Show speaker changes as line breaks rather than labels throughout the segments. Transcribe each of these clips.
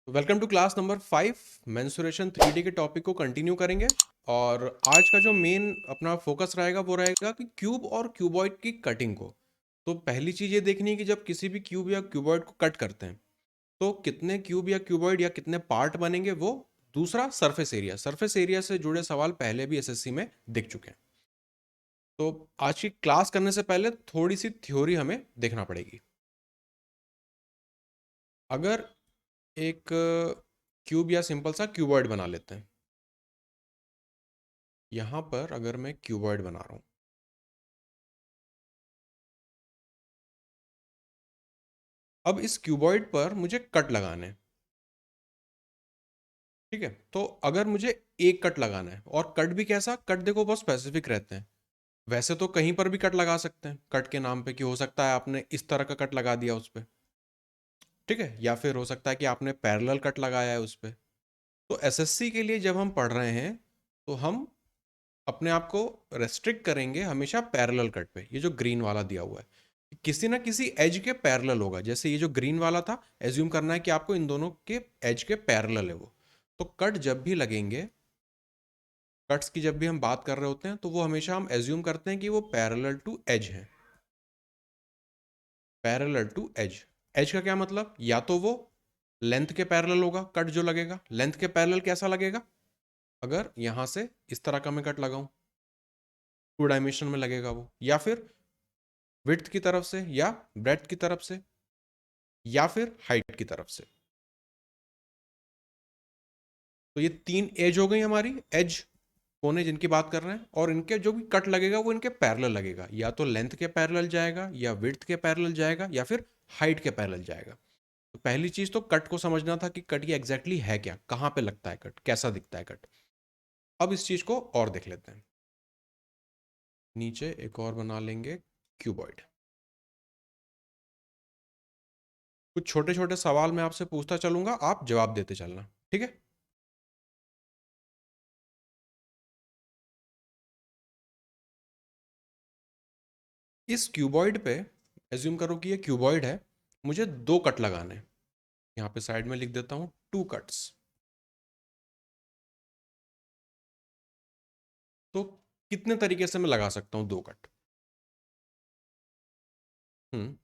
Welcome to class number 5। Mensuration 3D के topic को continue करेंगे। और आज का जो मेन अपना फोकस रहेगा वो रहेगा कि क्यूब और क्यूबॉइड की कटिंग को। तो पहली चीज़ ये देखनी है कि जब किसी भी क्यूब या क्यूबॉइड को कट करते हैं तो कितने क्यूब या क्यूबॉइड या कितने पार्ट बनेंगे वो। दूसरा सरफेस एरिया से जुड़े सवाल पहले भी एसएससी में दिख चुके हैं। तो आज की क्लास करने से पहले थोड़ी सी थ्योरी हमें देखना पड़ेगी। अगर एक क्यूब या सिंपल सा क्यूबॉइड बना लेते हैं। यहां पर अगर मैं क्यूबॉइड बना रहा हूं, अब इस क्यूबॉइड पर मुझे कट लगाने हैं। ठीक है, तो अगर मुझे एक कट लगाना है, और कट भी कैसा कट, देखो बहुत स्पेसिफिक रहते हैं। वैसे तो कहीं पर भी कट लगा सकते हैं कट के नाम पे, कि हो सकता है आपने इस तरह का कट लगा दिया उस पर। ठीक है, या फिर हो सकता है कि आपने पैरेलल कट लगाया है उस पर। तो एसएससी के लिए जब हम पढ़ रहे हैं तो हम अपने आप को रेस्ट्रिक्ट करेंगे हमेशा पैरेलल कट पे। ये जो ग्रीन वाला दिया हुआ है किसी ना किसी एज के पैरेलल होगा। जैसे ये जो ग्रीन वाला था, एज्यूम करना है कि आपको इन दोनों के एज के पैरेलल है वो। तो कट जब भी लगेंगे, कट्स की जब भी हम बात कर रहे होते हैं तो वो हमेशा हम एज्यूम करते हैं कि वो पैरेलल टू एज है। Parallel to edge. एज का क्या मतलब, या तो वो लेंथ के पैरेलल होगा कट जो लगेगा। लेंथ के पैरेलल कैसा लगेगा, अगर यहां से इस तरह का मैं कट लगाऊं, 2 डायमेंशन में लगेगा वो। या फिर विड्थ की तरफ से, या ब्रेड्थ की तरफ से, या फिर हाइट की तरफ से। तो ये 3 एज हो गई हमारी, एज कोने जिनकी बात कर रहे हैं। और इनके जो भी कट लगेगा वो इनके पैरेलल लगेगा, या तो लेंथ के पैरेलल जाएगा, या विड्थ के पैरेलल जाएगा, या फिर हाइट के पैरेलल जाएगा। तो पहली चीज तो कट को समझना था कि कट ये एग्जैक्टली है क्या, कहां पे लगता है कट, कैसा दिखता है कट। अब इस चीज को और देख लेते हैं। नीचे एक और बना लेंगे क्यूबॉइड। कुछ छोटे छोटे सवाल मैं आपसे पूछता चलूंगा, आप जवाब देते चलना, ठीक है। इस क्यूबॉइड पे एज्यूम करो कि ये क्यूबॉइड है, मुझे 2 कट लगाने हैं। यहाँ पे साइड में लिख देता हूँ 2 कट्स। तो कितने तरीके से मैं लगा सकता हूँ 2 कट। हम्म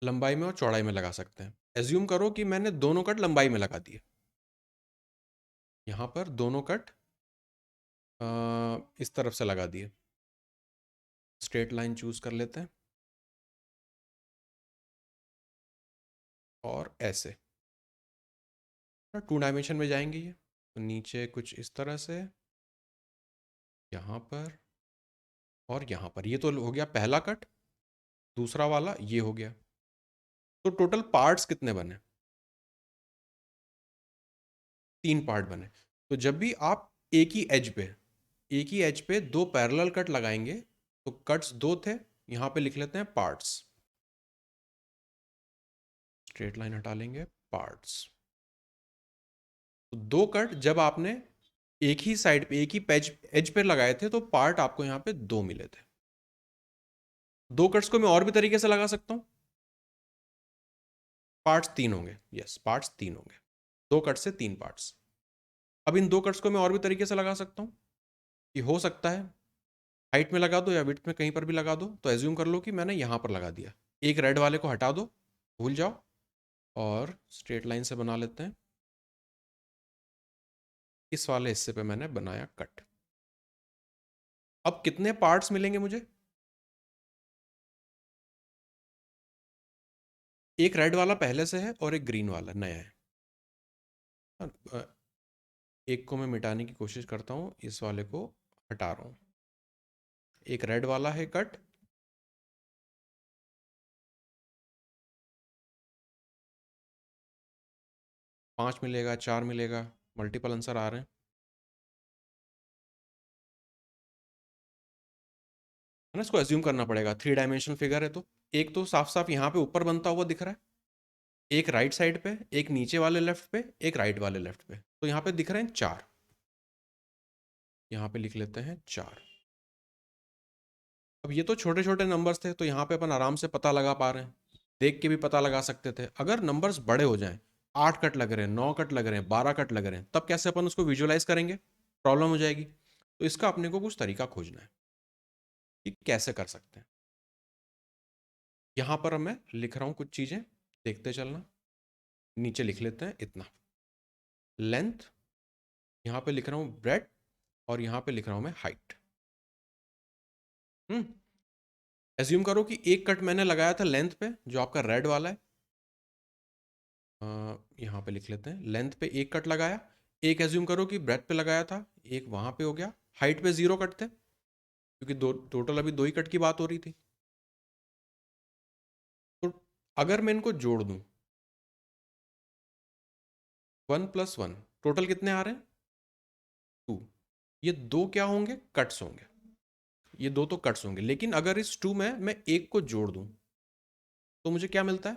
लंबाई में और चौड़ाई में लगा सकते हैं। एज्यूम करो कि मैंने दोनों कट लंबाई में लगा दिए। यहाँ पर दोनों कट इस तरफ से लगा दिए। स्ट्रेट लाइन चूज कर लेते हैं और ऐसे 2 डायमेंशन में जाएंगे ये। तो नीचे कुछ इस तरह से, यहाँ पर और यहाँ पर। ये तो हो गया पहला कट। दूसरा वाला ये हो गया। तो टोटल पार्ट्स कितने बने, 3 पार्ट बने। तो जब भी आप एक ही एज पे 2 पैरेलल कट लगाएंगे तो कट्स 2 थे, यहाँ पे लिख लेते हैं पार्ट्स। स्ट्रेट लाइन हटा लेंगे, पार्ट्स। तो 2 कट जब आपने एक ही साइड पे एक ही पेज एज पे लगाए थे तो पार्ट आपको यहाँ पे 2 मिले थे। 2 कट्स को मैं और भी तरीके से लगा सकता हूँ, पार्ट्स 3 होंगे। यस, पार्ट्स 3 होंगे। 2 कट से 3 पार्ट्स। अब इन 2 कट्स को मैं और भी तरीके से लगा सकता हूँ, कि हो सकता है हाइट में लगा दो या विड्थ में, कहीं पर भी लगा दो। तो एज्यूम कर लो कि मैंने यहाँ पर लगा दिया। एक रेड वाले को हटा दो, भूल जाओ, और स्ट्रेट लाइन से बना लेते हैं। इस वाले हिस्से पे मैंने बनाया कट। अब कितने पार्ट्स मिलेंगे मुझे, एक रेड वाला पहले से है और एक ग्रीन वाला नया है। अ, एक को मैं मिटाने की कोशिश करता हूँ, इस वाले को हटा रहा हूँ। एक रेड वाला है कट, 5 मिलेगा, 4 मिलेगा, मल्टीपल आंसर आ रहे हैं। है ना, इसको एज्यूम करना पड़ेगा, 3 डायमेंशनल फिगर है तो। एक तो साफ साफ यहाँ पे ऊपर बनता हुआ दिख रहा है, एक राइट साइड पे, एक नीचे वाले लेफ्ट पे, एक राइट वाले लेफ्ट पे। तो यहाँ पे दिख रहे हैं 4। यहाँ पे लिख लेते हैं 4। अब ये तो छोटे छोटे नंबर्स थे तो यहाँ पे अपन आराम से पता लगा पा रहे हैं। देख के भी पता लगा सकते थे। अगर नंबर्स बड़े हो जाएं, 8 कट लग रहे हैं, 9 कट लग रहे हैं, 12 कट लग रहे हैं, तब कैसे अपन उसको विजुअलाइज करेंगे? प्रॉब्लम हो जाएगी। तो इसका अपने को कुछ तरीका खोजना है कि कैसे कर सकते हैं। यहां पर मैं लिख रहा हूं कुछ चीजें, देखते चलना। नीचे लिख लेते हैं इतना लेंथ, यहां पे लिख रहा हूं ब्रेड, और यहां पे लिख रहा हूं मैं हाइट। हम्म एज्यूम करो कि एक कट मैंने लगाया था लेंथ पे, जो आपका रेड वाला है। यहाँ पे लिख लेते हैं लेंथ पे एक कट लगाया। एक एज्यूम करो कि ब्रेथ पे लगाया था, एक वहां पे हो गया। हाइट पे 0 कट थे, क्योंकि दो टोटल अभी 2 ही कट की बात हो रही थी। तो अगर मैं इनको जोड़ दूं, 1+1 टोटल कितने आ रहे हैं? 2। ये दो क्या होंगे? कट्स होंगे। ये दो तो कट्स होंगे, लेकिन अगर इस 2 में मैं एक को जोड़ दूं तो मुझे क्या मिलता है?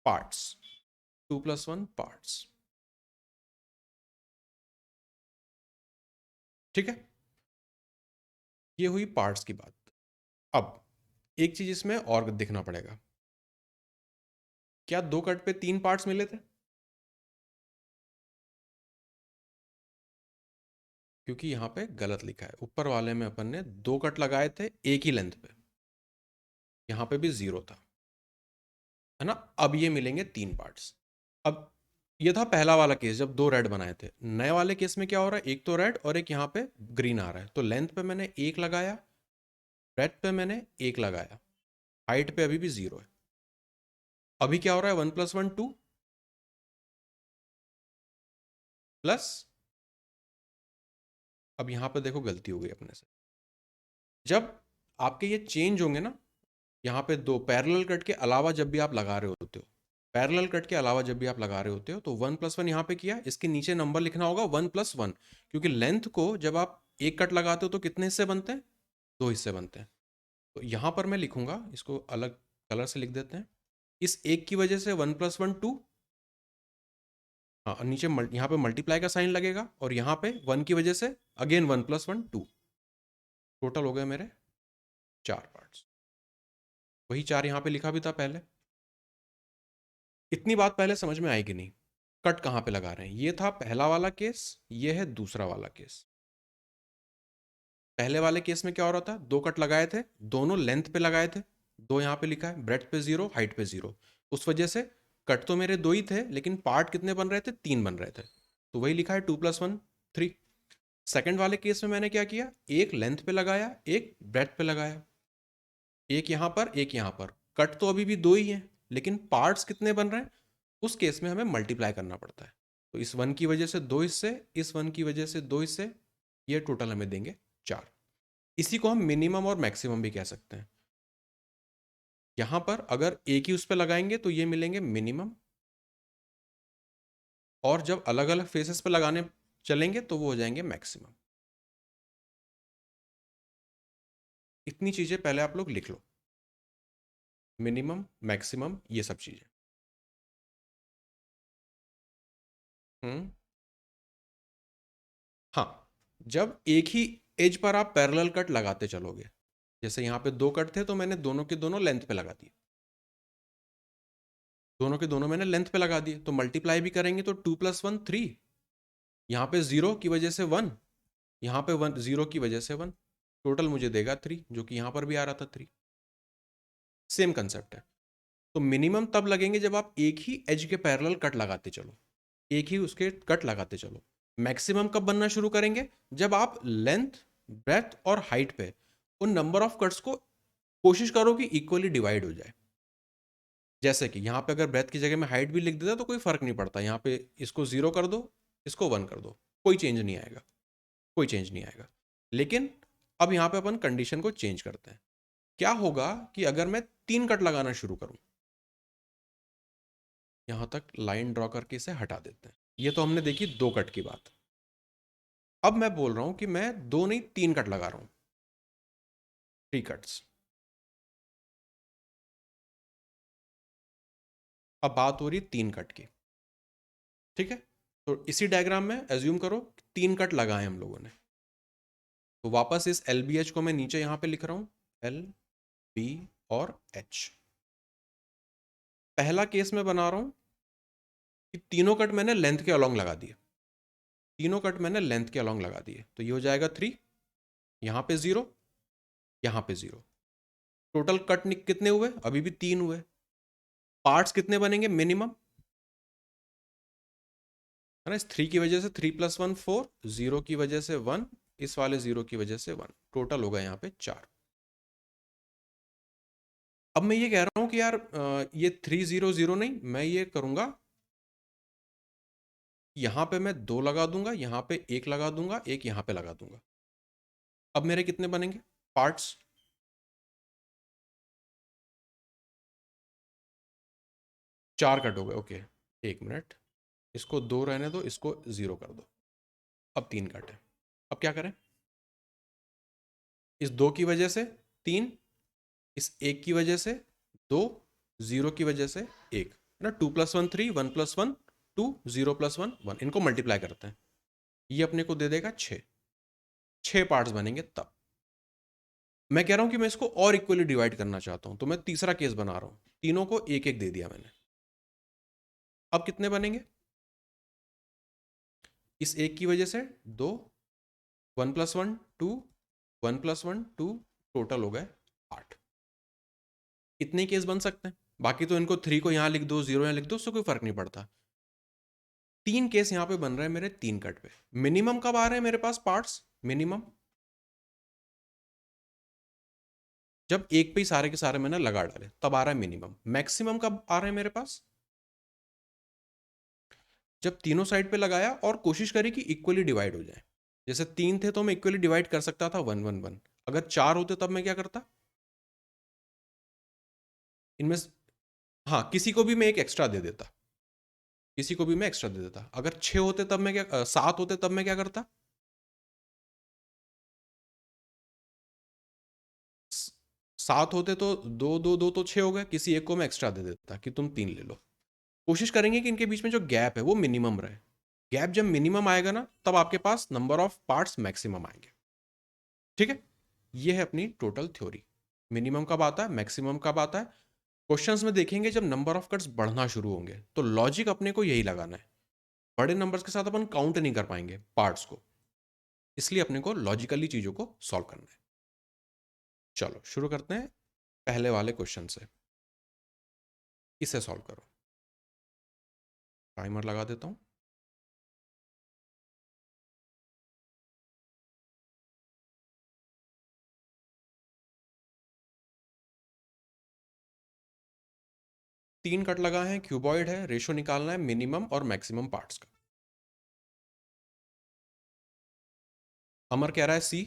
पार्ट्स। 2+1 पार्ट्स। ठीक है, ये हुई पार्ट्स की बात। अब एक चीज इसमें और देखना पड़ेगा, क्या 2 कट पे 3 पार्ट्स मिले थे? क्योंकि यहां पे गलत लिखा है। ऊपर वाले में अपन ने 2 कट लगाए थे एक ही लेंथ पे, यहां पे भी 0 था, है ना? अब ये मिलेंगे 3 पार्ट्स। अब ये था पहला वाला केस जब 2 रेड बनाए थे। नए वाले केस में क्या हो रहा है? एक तो रेड और एक यहाँ पे ग्रीन आ रहा है। तो लेंथ पे मैंने एक लगाया, ब्रेथ पे मैंने एक लगाया, हाइट पे अभी भी 0 है। अभी क्या हो रहा है? 1+1 2 प्लस, अब यहां पे देखो गलती हो गई अपने से। जब आपके ये चेंज होंगे ना, यहाँ पे दो पैरेलल कट के अलावा जब भी आप लगा रहे होते हो, पैरेलल कट के अलावा जब भी आप लगा रहे होते हो, तो 1+1 यहाँ पे किया, इसके नीचे नंबर लिखना होगा 1+1। क्योंकि लेंथ को जब आप एक कट लगाते हो तो कितने हिस्से बनते हैं? 2 हिस्से बनते हैं। तो यहाँ पर मैं लिखूंगा, इसको अलग कलर से लिख देते हैं। इस एक की वजह से 1+1 2, हाँ, और नीचे यहाँ पे मल्टीप्लाई का साइन लगेगा, और यहाँ पे 1 की वजह से अगेन 1+1 2। टोटल हो गए मेरे 4 पार्ट्स। वही 4 यहाँ पे लिखा भी था पहले। इतनी बात पहले समझ में आएगी नहीं, कट कहां पे लगा रहे हैं। ये था पहला वाला केस, ये है दूसरा वाला केस। पहले वाले केस में क्या हो रहा था? 2 कट लगाए थे, दोनों लेंथ पे लगाए थे। 2 यहां पे लिखा है, ब्रेथ पे 0, हाइट पे 0। उस वजह से कट तो मेरे 2 ही थे, लेकिन पार्ट कितने बन रहे थे? 3 बन रहे थे। तो वही लिखा है 2+1 3। सेकंड वाले केस में मैंने क्या किया? एक लेंथ पे लगाया, एक ब्रेथ पे लगाया, एक यहां पर एक यहां पर। कट तो अभी भी 2 ही हैं, लेकिन पार्ट्स कितने बन रहे हैं? उस केस में हमें मल्टीप्लाई करना पड़ता है। तो इस 1 की वजह से 2 हिस्से, इस 1 की वजह से 2 हिस्से, ये टोटल हमें देंगे 4। इसी को हम मिनिमम और मैक्सिमम भी कह सकते हैं। यहां पर अगर एक ही उस पर लगाएंगे तो ये मिलेंगे मिनिमम, और जब अलग अलग फेसेस पे लगाने चलेंगे तो वो हो जाएंगे मैक्सिमम। इतनी चीजें पहले आप लोग लिख लो, मिनिमम मैक्सिमम ये सब चीजें। हम्म हाँ, जब एक ही एज पर आप पैरेलल कट लगाते चलोगे, जैसे यहाँ पे 2 कट थे तो मैंने दोनों के दोनों लेंथ पे लगा दिए, दोनों के दोनों मैंने लेंथ पे लगा दिए, तो मल्टीप्लाई भी करेंगे तो 2+1 3। यहाँ पे 0 की वजह से 1, यहाँ पे 1 0 की वजह से 1। टोटल मुझे देगा 3, जो कि यहाँ पर भी आ रहा था 3। सेम कंसेप्ट है। तो मिनिमम तब लगेंगे जब आप एक ही एज के पैरेलल कट लगाते चलो, एक ही उसके कट लगाते चलो। मैक्सिमम कब बनना शुरू करेंगे? जब आप लेंथ, ब्रेथ और हाइट पे उन नंबर ऑफ कट्स को कोशिश करो कि इक्वली डिवाइड हो जाए। जैसे कि यहाँ पे अगर ब्रेथ की जगह में हाइट भी लिख देता तो कोई फर्क नहीं पड़ता। यहाँ पे इसको 0 कर दो, इसको 1 कर दो, कोई चेंज नहीं आएगा, कोई चेंज नहीं आएगा। लेकिन अब यहाँ पे अपन कंडीशन को चेंज करते हैं। क्या होगा कि अगर मैं 3 कट लगाना शुरू करूं, यहां तक लाइन ड्रॉ करके इसे हटा देते हैं। ये तो हमने देखी 2 कट की बात। अब मैं बोल रहा हूं कि मैं 2 नहीं 3 कट लगा रहा हूं, 3 कट्स। अब बात हो रही है 3 कट की, ठीक है? तो इसी डायग्राम में एज्यूम करो 3 कट लगाए हम लोगों ने। तो वापस इस एल बी एच को मैं नीचे यहां पे लिख रहा हूं, एल बी और एच। पहला केस मैं बना रहा हूं कि तीनों कट मैंने लेंथ के अलोंग लगा दिए, तीनों कट मैंने लेंथ के अलोंग लगा दिए, तो ये हो जाएगा 3, यहां पे 0, यहां पे 0। टोटल कट कितने हुए? अभी भी 3 हुए। पार्ट्स कितने बनेंगे मिनिमम? है ना, इस 3 की वजह से 3 + 1 4, 0 की वजह से 1, इस वाले 0 की वजह से 1, टोटल होगा यहाँ पे 4। अब मैं ये कह रहा हूं कि यार ये 3 0 0 नहीं, मैं ये करूंगा यहां पे मैं 2 लगा दूंगा, यहां पे 1 लगा दूंगा, एक यहां पे लगा दूंगा। अब मेरे कितने बनेंगे पार्ट्स? 4 कट हो गए। ओके, एक मिनट, इसको 2 रहने दो, इसको 0 कर दो। अब 3 कट है। अब क्या करें? इस 2 की वजह से 3, इस 1 की वजह से 2, 0 की वजह से 1, है ना। 2 + 1 3, 1 + 1 2, 0 + 1 1, इनको मल्टीप्लाई करते हैं, ये अपने को दे देगा 6। 6 पार्ट्स बनेंगे तब। मैं कह रहा हूं कि मैं इसको और इक्वली डिवाइड करना चाहता हूं, तो मैं तीसरा केस बना रहा हूं, तीनों को एक एक दे दिया मैंने। अब कितने बनेंगे? इस एक की वजह से 2, 1 + 1 2, 1 + 1 2, टोटल हो गए 8। इतने केस बन सकते हैं, बाकी तो इनको 3 को यहां लिख दो, 0 यहां लिख दो, उससे कोई फर्क नहीं पड़ता। 3 केस यहां पे बन रहे हैं मेरे 3 कट पे। मिनिमम कब आ रहे हैं मेरे पास पार्ट्स? मिनिमम जब एक पे ही सारे के सारे मैंने लगा डाले, तब आ रहा है मिनिमम। मैक्सिमम कब आ रहे हैं मेरे पास? जब तीनों साइड पे लगाया और कोशिश करी कि इक्वली डिवाइड हो जाए। जैसे 3 थे तो मैं इक्वली डिवाइड कर सकता था 1 1 1। अगर 4 होते तब मैं क्या करता? इनमें हाँ, किसी को भी मैं एक एक्स्ट्रा दे देता, किसी को भी मैं एक्स्ट्रा दे देता। अगर 6 होते तब मैं क्या, 7 होते तब मैं क्या करता? 7 होते तो 2 2 2 तो 6 हो गए, किसी एक को मैं एक्स्ट्रा दे देता कि तुम 3 ले लो। कोशिश करेंगे कि इनके बीच में जो गैप है वो मिनिमम रहे। गैप जब मिनिमम आएगा ना, तब आपके पास नंबर ऑफ पार्ट्स मैक्सिमम आएंगे। ठीक है, ये है अपनी टोटल थ्योरी। मिनिमम कब आता है, मैक्सिमम कब आता है? क्वेश्चंस में देखेंगे जब नंबर ऑफ कट्स बढ़ना शुरू होंगे, तो लॉजिक अपने को यही लगाना है। बड़े नंबर्स के साथ अपन काउंट नहीं कर पाएंगे पार्ट्स को, इसलिए अपने को लॉजिकली चीजों को सॉल्व करना है। चलो शुरू करते हैं पहले वाले क्वेश्चन से। इसे सॉल्व करो। टाइमर लगा देता हूं। तीन कट लगा है, क्यूबॉइड है, रेशो निकालना है मिनिमम और मैक्सिमम पार्ट्स का। अमर कह रहा है सी।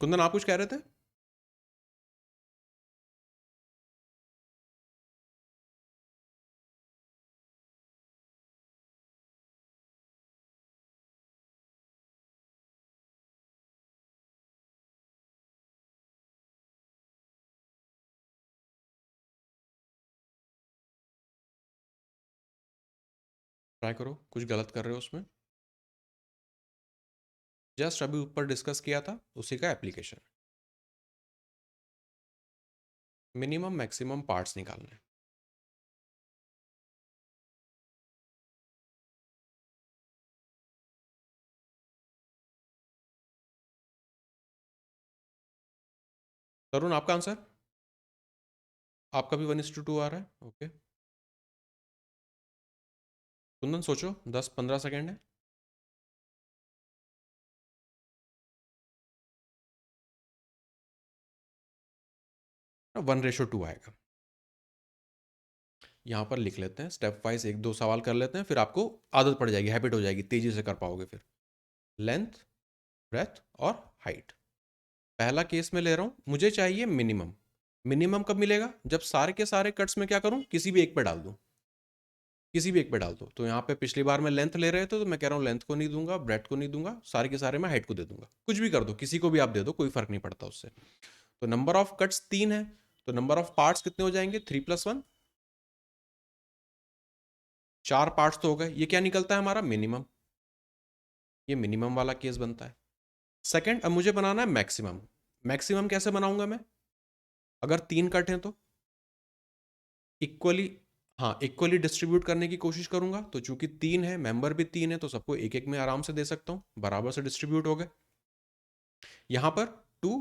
कुंदन आप कुछ कह रहे थे? ट्राई करो, कुछ गलत कर रहे हो उसमें। जस्ट अभी ऊपर डिस्कस किया था उसी का एप्लीकेशन। मिनिमम मैक्सिमम पार्ट्स निकालना है। तरुण आपका आंसर? आपका भी 1:2 आ रहा है। ओके, कुंदन सोचो, 10 15 सेकेंड है। 1:2 आएगा। यहाँ पर लिख लेते हैं, स्टेप वाइज एक दो सवाल कर लेते हैं, फिर आपको आदत पड़ जाएगी, हैबिट हो जाएगी, तेजी से कर पाओगे फिर। लेंथ, ब्रेथ और हाइट। पहला केस में ले रहा हूँ, मुझे चाहिए मिनिमम। मिनिमम कब मिलेगा? जब सारे के सारे कट्स में क्या करूँ, किसी भी एक पे डाल दूँ, किसी भी एक पे डाल दो। तो यहाँ पे पिछली बार मैं लेंथ ले रहे थे, तो मैं कह रहा हूँ लेंथ को नहीं दूंगा, ब्रेथ को नहीं दूंगा, सारे के सारे मैं हाइट को दे दूंगा। कुछ भी कर दो, किसी को भी आप दे दो, कोई फर्क नहीं पड़ता उससे। तो नंबर ऑफ कट्स 3 है, तो नंबर ऑफ पार्ट्स कितने हो जाएंगे? 3 + 1, 4 पार्ट्स तो हो गए। ये क्या निकलता है हमारा? मिनिमम। ये मिनिमम वाला केस बनता है। सेकंड, अब मुझे बनाना है मैक्सिमम। मैक्सिमम कैसे बनाऊंगा मैं? अगर 3 कट हैं तो इक्वली, हाँ इक्वली डिस्ट्रीब्यूट करने की कोशिश करूंगा। तो चूंकि 3 है, मेंबर भी 3 है, तो सबको एक एक में आराम से दे सकता हूँ, बराबर से डिस्ट्रीब्यूट हो गए। यहां पर 2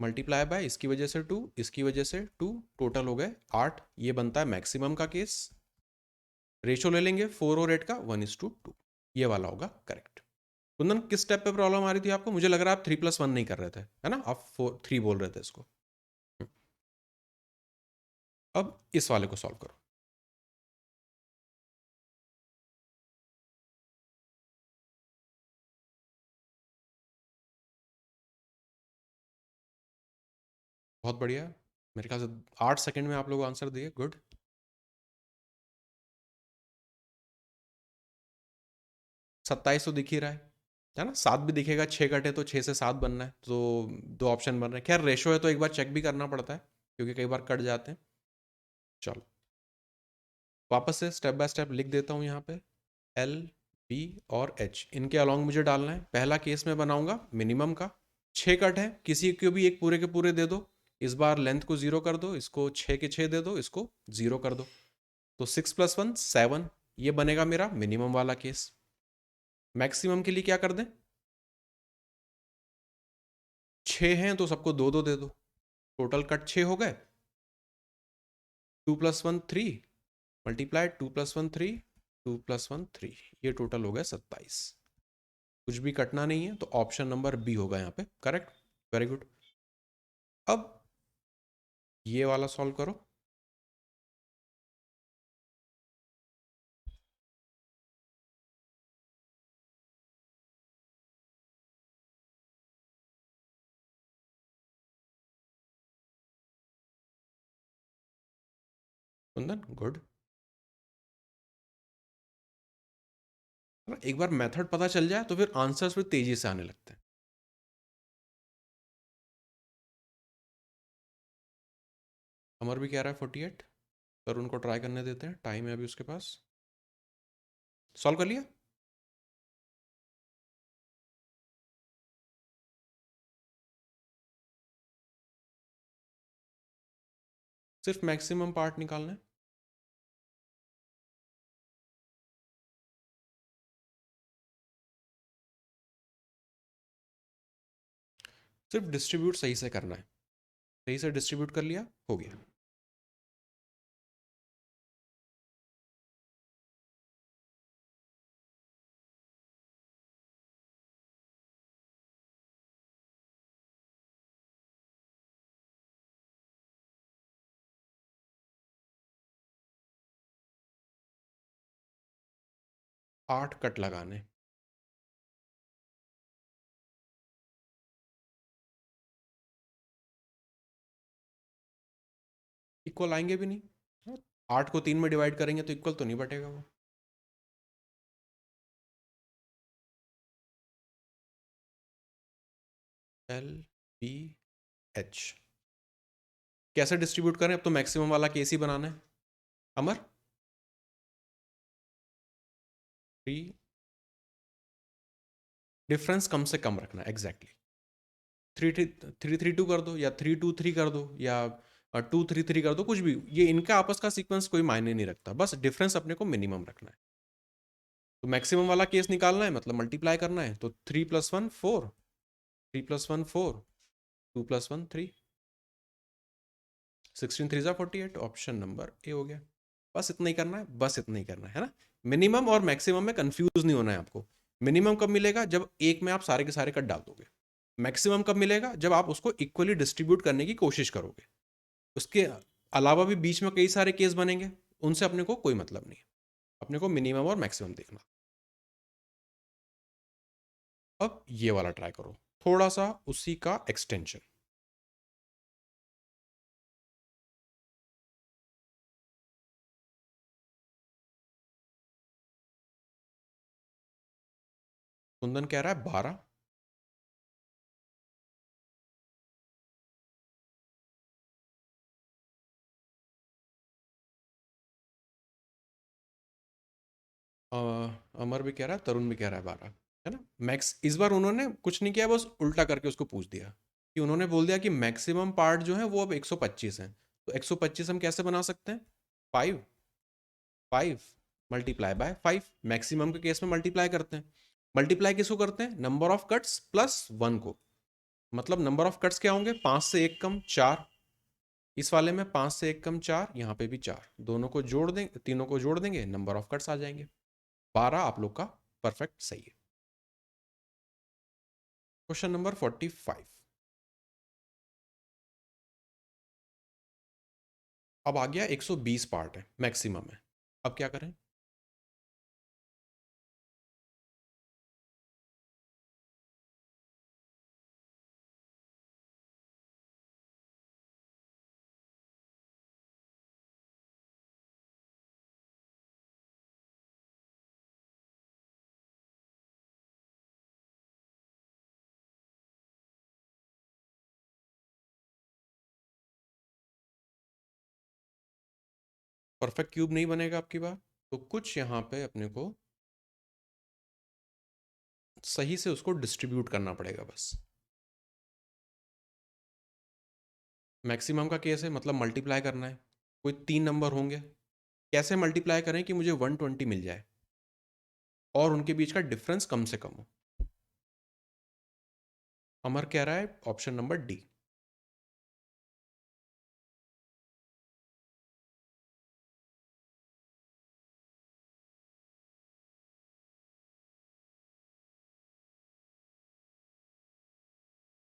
मल्टीप्लाई बाय इसकी वजह से 2, इसकी वजह से 2, टोटल हो गए 8। ये बनता है मैक्सिमम का केस। रेशो ले लेंगे 4 और 8 का 1:2, ये वाला होगा करेक्ट। कुंदन किस स्टेप पे प्रॉब्लम आ रही थी आपको? मुझे लग रहा है आप 3+1 नहीं कर रहे थे, है ना? आप 3 बोल रहे थे इसको। अब इस वाले को सॉल्व करो। बहुत बढ़िया, मेरे ख्याल से 8 सेकंड में आप लोग आंसर दिए, गुड। 27 तो दिख ही रहा है ना? 7 भी दिखेगा, 6 कटे तो 6 से 7 बनना है, तो 2 ऑप्शन बन रहे हैं। खैर रेशो है तो एक बार चेक भी करना पड़ता है, क्योंकि कई बार कट जाते हैं। चलो वापस से स्टेप बाय स्टेप लिख देता हूँ यहाँ पे। एल, बी और एच, इनके अलॉन्ग मुझे डालना है। पहला केस में बनाऊंगा मिनिमम का। 6 कट है, किसी को भी एक पूरे के पूरे दे दो। इस बार लेंथ को 0 कर दो, इसको 6 के 6 दे दो, इसको 0 कर दो। तो 6+1 7, ये बनेगा मेरा मिनिमम वाला केस। मैक्सिमम के लिए क्या कर दें? 6 हैं तो सबको 2 2 दे दो, टोटल कट 6 हो गए। 2+1 3, मल्टीप्लाई 2+1 3, 2+1 3, ये टोटल हो गया 27। कुछ भी कटना नहीं है, तो ऑप्शन नंबर बी होगा यहाँ पे करेक्ट। Very good. अब ये वाला सॉल्व करो। कुंदन गुड। एक बार मेथड पता चल जाए तो फिर आंसर्स फिर तेजी से आने लगते हैं। अमर भी कह रहा है 48, पर उनको ट्राई करने देते हैं, टाइम है अभी उसके पास। सॉल्व कर लिया? सिर्फ मैक्सिमम पार्ट निकालना है। सिर्फ डिस्ट्रीब्यूट सही से करना है। सही से डिस्ट्रीब्यूट कर लिया, हो गया। आठ कट लगाने। इक्वल आएंगे भी नहीं, 8 को 3 में डिवाइड करेंगे तो इक्वल तो नहीं बटेगा वो। एल, बी, एच, कैसे डिस्ट्रीब्यूट करें? अब तो मैक्सिमम वाला केस ही बनाना है। अमर, 3, डिफरेंस कम से कम रखना एग्जैक्टली। 3 3 कर दो, या 3 2 3 कर दो, या 2 3 3 कर दो, कुछ भी। ये इनका आपस का सीक्वेंस कोई मायने नहीं रखता, बस डिफरेंस अपने को मिनिमम रखना है। तो मैक्सिमम वाला केस निकालना है, मतलब मल्टीप्लाई करना है। तो 3+1 4, 3+1 4, 2+1 3, 16 3 48, ऑप्शन नंबर ए हो गया। बस इतना ही करना है, बस इतना ही करना है ना? मिनिमम और मैक्सिमम में कंफ्यूज नहीं होना है आपको। मिनिमम कब मिलेगा? जब एक में आप सारे के सारे कट डाल दोगे। मैक्सिमम कब मिलेगा? जब आप उसको इक्वली डिस्ट्रीब्यूट करने की कोशिश करोगे। उसके अलावा भी बीच में कई सारे केस बनेंगे, उनसे अपने को कोई मतलब नहीं है। अपने को मिनिमम और मैक्सिमम देखना। अब ये वाला ट्राई करो, थोड़ा सा उसी का एक्सटेंशन। कुंदन कह रहा है 12। अमर भी कह रहा है, तरुण भी कह रहा है 12। है ना। मैक्स इस बार उन्होंने कुछ नहीं किया, बस उल्टा करके उसको पूछ दिया कि उन्होंने बोल दिया कि मैक्सिमम पार्ट जो है वो अब 125 है। तो 125 हम कैसे बना सकते हैं? 5, 5 मल्टीप्लाई बाय 5, मैक्सिमम के केस में मल्टीप्लाई करते हैं। मल्टीप्लाई किसको करते हैं? नंबर ऑफ कट्स प्लस 1 को। मतलब नंबर ऑफ कट्स क्या होंगे? 5 से 1 कम 4। इस वाले में 5 से 1 कम 4, यहाँ पे भी 4, दोनों को जोड़ देंगे, तीनों को जोड़ देंगे, नंबर ऑफ कट्स आ जाएंगे। 12 आप लोग का परफेक्ट सही है। Question number 45। अब आ गया 120 पार्ट है, मैक्सिमम है। अब क्या करें? परफेक्ट क्यूब नहीं बनेगा आपकी बार, तो कुछ यहाँ पे अपने को सही से उसको डिस्ट्रीब्यूट करना पड़ेगा बस। मैक्सिमम का केस है, मतलब मल्टीप्लाई करना है। कोई 3 नंबर होंगे, कैसे मल्टीप्लाई करें कि मुझे 120 मिल जाए और उनके बीच का डिफरेंस कम से कम हो? अमर कह रहा है ऑप्शन नंबर डी।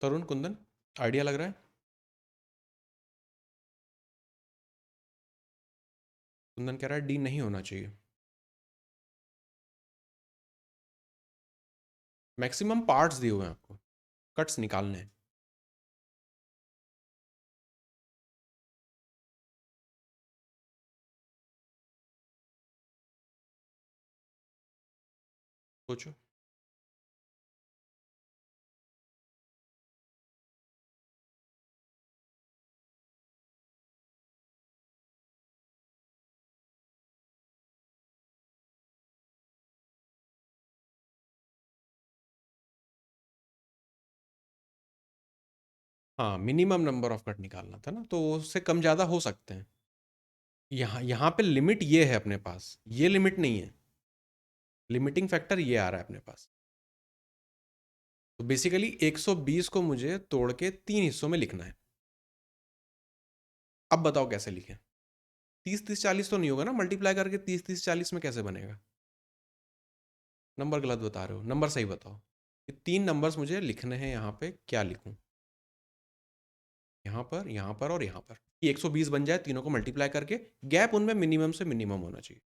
तरुण, कुंदन, आइडिया लग रहा है? कुंदन कह रहा है डी नहीं होना चाहिए। मैक्सिमम पार्ट्स दिए हुए हैं आपको, कट्स निकालने हैं। सोचो। हाँ, मिनिमम नंबर ऑफ कट निकालना था ना, तो उससे कम ज़्यादा हो सकते हैं। यहाँ यहाँ पे लिमिट ये है अपने पास, ये लिमिट नहीं है। लिमिटिंग फैक्टर ये आ रहा है अपने पास। तो बेसिकली 120 को मुझे तोड़ के 3 हिस्सों में लिखना है। अब बताओ कैसे लिखें? 30 30 40 तो नहीं होगा ना, मल्टीप्लाई करके 30 30 40 में कैसे बनेगा? नंबर गलत बता रहे हो, नंबर सही बताओ। ये 3 नंबर्स मुझे लिखने हैं यहाँ पे, क्या लिखूं? यहाँ पर और यहाँ पर, कि 120 बन जाए तीनों को मल्टीप्लाई करके। गैप उनमें मिनिमम से मिनिमम होना चाहिए।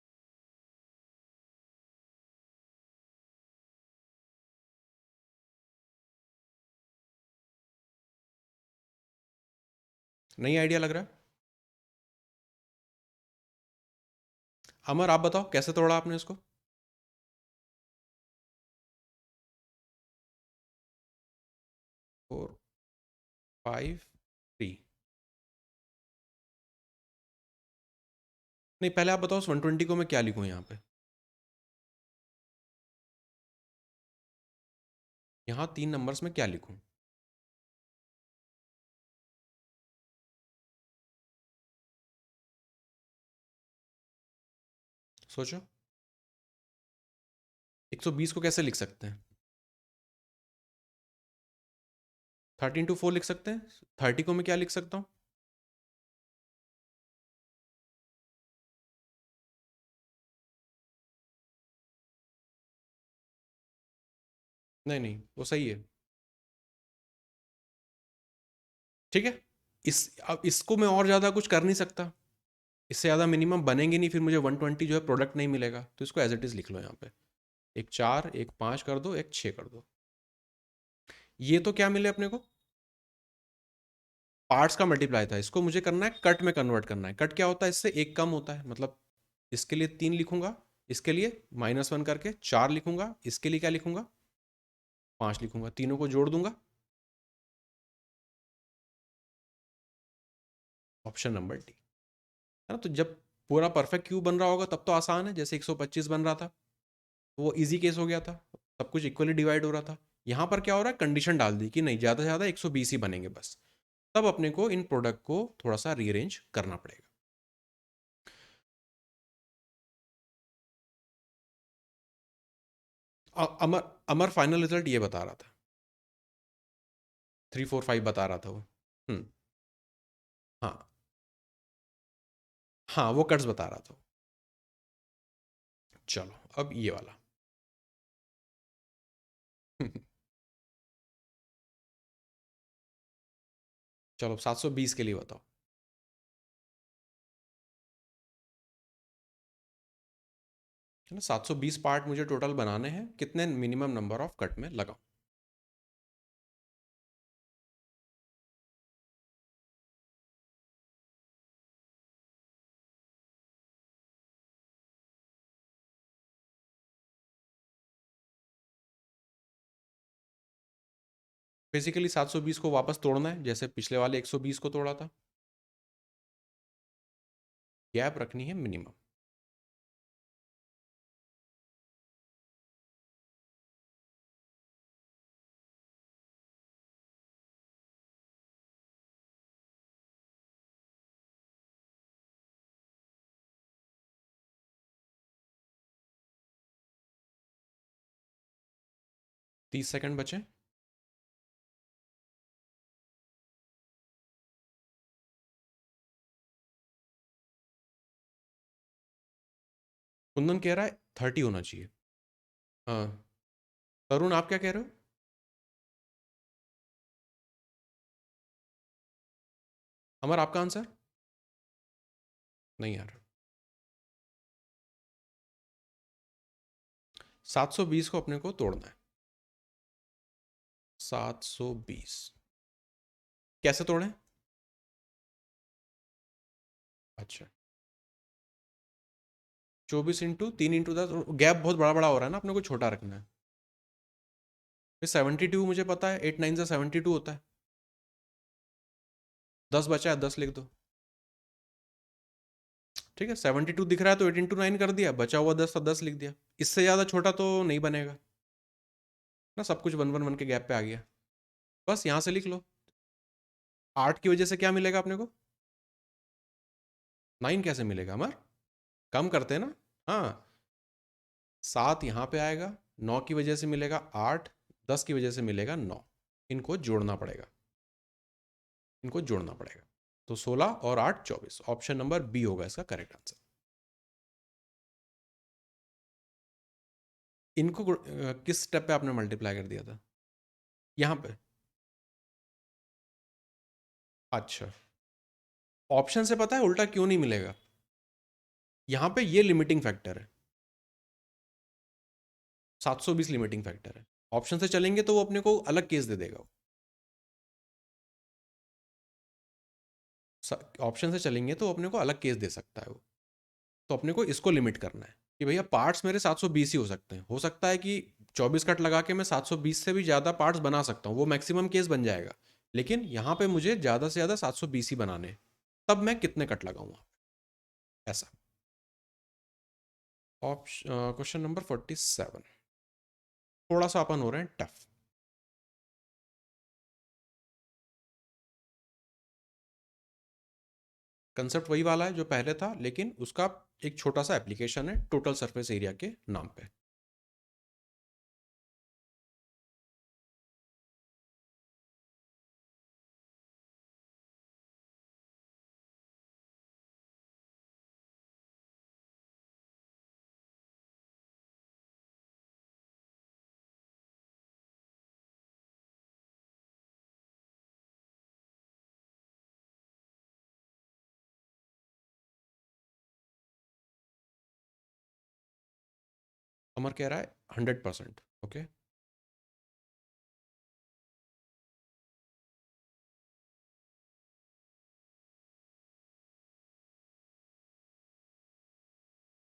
नहीं आइडिया लग रहा है? अमर आप बताओ कैसे तोड़ा आपने इसको? 4 5 3। नहीं, पहले आप बताओ 120 को मैं क्या लिखूं यहाँ पे? यहाँ 3 नंबर्स में क्या लिखूं? सोचो। 120 को कैसे लिख सकते हैं? 13 to 4 लिख सकते हैं। 30 को मैं क्या लिख सकता हूँ? नहीं नहीं, वो सही है। ठीक है। अब इसको मैं और ज़्यादा कुछ कर नहीं सकता, इससे ज़्यादा मिनिमम बनेंगे नहीं, फिर मुझे 120 जो है प्रोडक्ट नहीं मिलेगा, तो इसको एज इट इज़ लिख लो यहाँ पे। एक 4, एक 5 कर दो, एक 6 कर दो। ये तो क्या मिले अपने को? पार्ट्स का मल्टीप्लाई था, इसको मुझे करना है कट में कन्वर्ट करना है। कट क्या होता है? इससे एक कम होता है, मतलब इसके लिए 3 लिखूंगा, इसके लिए -1 करके 4 लिखूंगा, इसके लिए क्या लिखूंगा? 5 लिखूंगा, तीनों को जोड़ दूंगा। ऑप्शन नंबर डी, है ना। तो जब पूरा परफेक्ट क्यूब बन रहा होगा तब तो आसान है, जैसे 125 बन रहा था, वो इजी केस हो गया था। सब कुछ इक्वली डिवाइड हो रहा था। यहाँ पर क्या हो रहा है, कंडीशन डाल दी कि नहीं, ज़्यादा से ज़्यादा 120 ही बनेंगे बस। तब अपने को इन प्रोडक्ट को थोड़ा सा रीअरेंज करना पड़ेगा। अमर अमर फाइनल रिजल्ट ये बता रहा था, 345 बता रहा था वो। हम्म। हाँ। हाँ, वो कट्स बता रहा था। चलो अब ये वाला। चलो 720 के लिए बताओ। चलो 720 पार्ट मुझे टोटल बनाने हैं, कितने मिनिमम नंबर ऑफ कट में लगाऊं? बेसिकली 720 को वापस तोड़ना है, जैसे पिछले वाले 120 को तोड़ा था। गैप रखनी है मिनिमम। 30 सेकंड बचे। कुंदन कह रहा है 30 होना चाहिए। हाँ। तरुण आप क्या कह रहे हो? अमर आपका आंसर? नहीं यार, 720 को अपने को तोड़ना है। 720 कैसे तोड़ें? अच्छा, 24 इंटू 3 इंटू 10, गैप बहुत बड़ा बड़ा हो रहा है ना, अपने को छोटा रखना है। फिर 72 मुझे पता है, 8 9 से 72 होता है। 10 बचा है, 10 लिख दो। ठीक है, 72 दिख रहा है तो 8 इंटू 9 कर दिया, बचा हुआ 10 तो 10 लिख दिया। इससे ज़्यादा छोटा तो नहीं बनेगा ना, सब कुछ 1 1 1 के गैप पे आ गया। बस यहाँ से लिख लो। 8 की वजह से क्या मिलेगा अपने को? 9 कैसे मिलेगा अमर? कम करते हैं ना। हाँ, 7 यहाँ पे आएगा, 9 की वजह से मिलेगा 8, 10 की वजह से मिलेगा 9। इनको जोड़ना पड़ेगा, इनको जोड़ना पड़ेगा। तो 16 और 8 24, ऑप्शन नंबर बी होगा इसका करेक्ट आंसर। इनको किस स्टेप पे आपने मल्टीप्लाई कर दिया था? यहाँ पे? अच्छा, ऑप्शन से पता है उल्टा क्यों नहीं मिलेगा? यहाँ पे ये लिमिटिंग फैक्टर है, 720 लिमिटिंग फैक्टर है। ऑप्शन से चलेंगे तो वो अपने को अलग केस दे देगा। ऑप्शन से चलेंगे तो अपने को अलग केस दे सकता है वो। तो अपने को इसको लिमिट करना है कि भैया पार्ट्स मेरे 720 ही हो सकते हैं। हो सकता है कि 24 कट लगा के मैं 720 से भी ज़्यादा पार्ट्स बना सकता हूँ, वो मैक्सिमम केस बन जाएगा। लेकिन यहाँ पे मुझे ज़्यादा से ज़्यादा 720 ही बनाने हैं। तब मैं कितने कट लगाऊंगा, ऐसा। ऑप्शन क्वेश्चन नंबर 47, थोड़ा सा अपन हो रहे हैं टफ। कंसेप्ट वही वाला है जो पहले था, लेकिन उसका एक छोटा सा एप्लीकेशन है टोटल सरफेस एरिया के नाम पे। अमर कह रहा है 100%। ओके।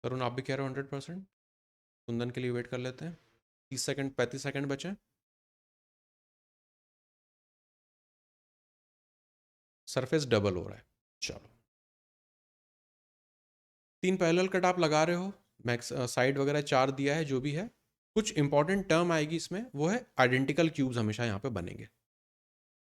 तरुण आप भी कह रहे हो 100%? कुंदन के लिए वेट कर लेते हैं। 30 सेकंड, 35 सेकंड बचे। सरफेस डबल हो रहा है। चलो, 3 पैरेलल कट आप लगा रहे हो, मैक्स साइड वगैरह 4 दिया है जो भी है। कुछ इंपॉर्टेंट टर्म आएगी इसमें, वो है आइडेंटिकल क्यूब्स हमेशा यहाँ पे बनेंगे,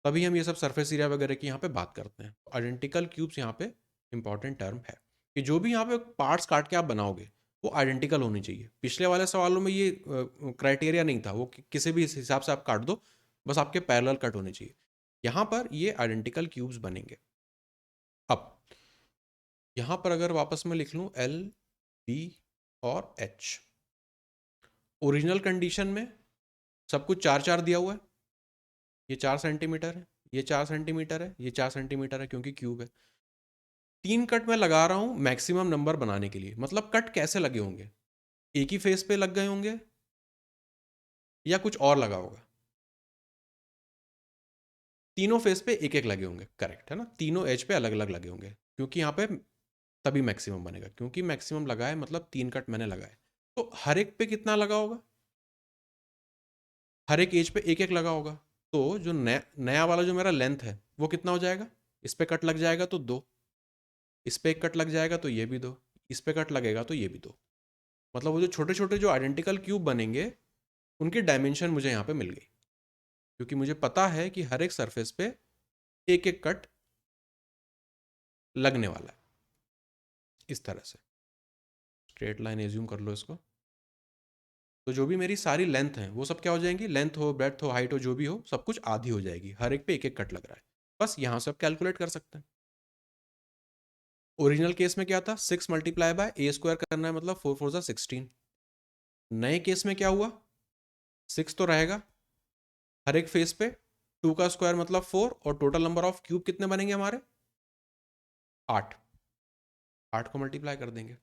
तभी हम ये सब सरफेस एरिया वगैरह की यहाँ पे बात करते हैं। आइडेंटिकल क्यूब्स यहाँ पे इंपॉर्टेंट टर्म है कि जो भी यहाँ पे पार्ट्स काट के आप बनाओगे वो आइडेंटिकल होनी चाहिए। पिछले वाले सवालों में ये क्राइटेरिया नहीं था, वो किसी भी हिसाब से आप काट दो, बस आपके पैरेलल कट होने चाहिए। यहाँ पर ये आइडेंटिकल क्यूब्स बनेंगे। अब यहाँ पर अगर वापस में लिख लूँ एल, बी और एच, ओरिजिनल कंडीशन में सब कुछ 4-4 दिया हुआ है। ये 4 सेंटीमीटर है, ये 4 सेंटीमीटर है, ये 4 सेंटीमीटर है क्योंकि क्यूब है। 3 कट मैं लगा रहा हूं मैक्सिमम नंबर बनाने के लिए। मतलब कट कैसे लगे होंगे, एक ही फेस पे लग गए होंगे या कुछ और लगा होगा? तीनों फेस पे एक एक लगे होंगे, करेक्ट है ना? तीनों एज पे अलग अलग लगे होंगे क्योंकि यहाँ पे तभी मैक्सिमम बनेगा, क्योंकि मैक्सिमम लगा है मतलब 3 कट मैंने लगाए। तो हर एक पे कितना लगा होगा? हर एक एज पे एक एक लगा होगा। तो जो नया नया वाला जो मेरा लेंथ है वो कितना हो जाएगा? इस पे कट लग जाएगा तो 2, इस पे एक कट लग जाएगा तो ये भी 2, इस पे कट लगेगा तो ये भी 2। मतलब वो जो छोटे छोटे जो आइडेंटिकल क्यूब बनेंगे उनकी डायमेंशन मुझे यहाँ पे मिल गई, क्योंकि मुझे पता है कि हर एक सरफेस पे एक एक कट लगने वाला है। इस तरह से स्ट्रेट लाइन एज्यूम कर लो इसको। तो जो भी मेरी सारी लेंथ है वो सब क्या हो जाएंगी? लेंथ हो, ब्रेड्थ हो, हाइट हो, जो भी हो, सब कुछ आधी हो जाएगी। हर एक पे एक एक कट लग रहा है। बस यहाँ से आप कैलकुलेट कर सकते हैं। ओरिजिनल केस में क्या था? 6 मल्टीप्लाई बाय ए स्क्वायर करना है, मतलब 4 4 जा 16। नए केस में क्या हुआ? 6 तो रहेगा हर एक फेस पे, 2 का स्क्वायर मतलब 4, और टोटल नंबर ऑफ क्यूब कितने बनेंगे हमारे? 8। 8 को मल्टीप्लाई कर देंगे।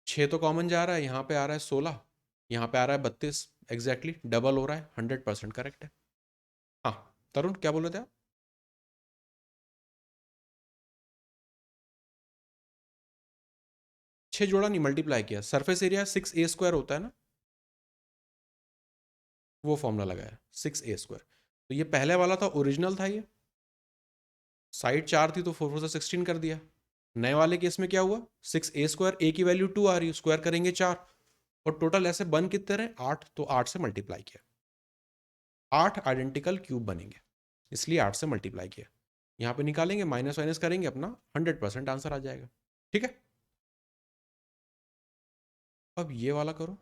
6 तो कॉमन जा रहा है, यहाँ पे आ रहा है 16, यहाँ पे आ रहा है 32। एग्जैक्टली डबल हो रहा है, 100% करेक्ट है। हाँ तरुण, क्या बोल रहे थे आप? 6 जोड़ा नहीं, मल्टीप्लाई किया। सरफेस एरिया 6a² होता है ना, वो फॉर्मूला लगाया 6a²। तो ये पहले वाला था, ओरिजिनल था ये, साइड 4 थी तो 4 4 से 16 कर दिया। नए वाले केस में क्या हुआ? 6a², ए की वैल्यू 2 आ रही है, स्क्वायर करेंगे 4, और टोटल ऐसे बन कितने रहे? 8। तो 8 से मल्टीप्लाई किया, 8 आइडेंटिकल क्यूब बनेंगे, इसलिए 8 से मल्टीप्लाई किया। यहाँ पे निकालेंगे, माइनस माइनस करेंगे, अपना 100% आंसर आ जाएगा। ठीक है, अब ये वाला करो।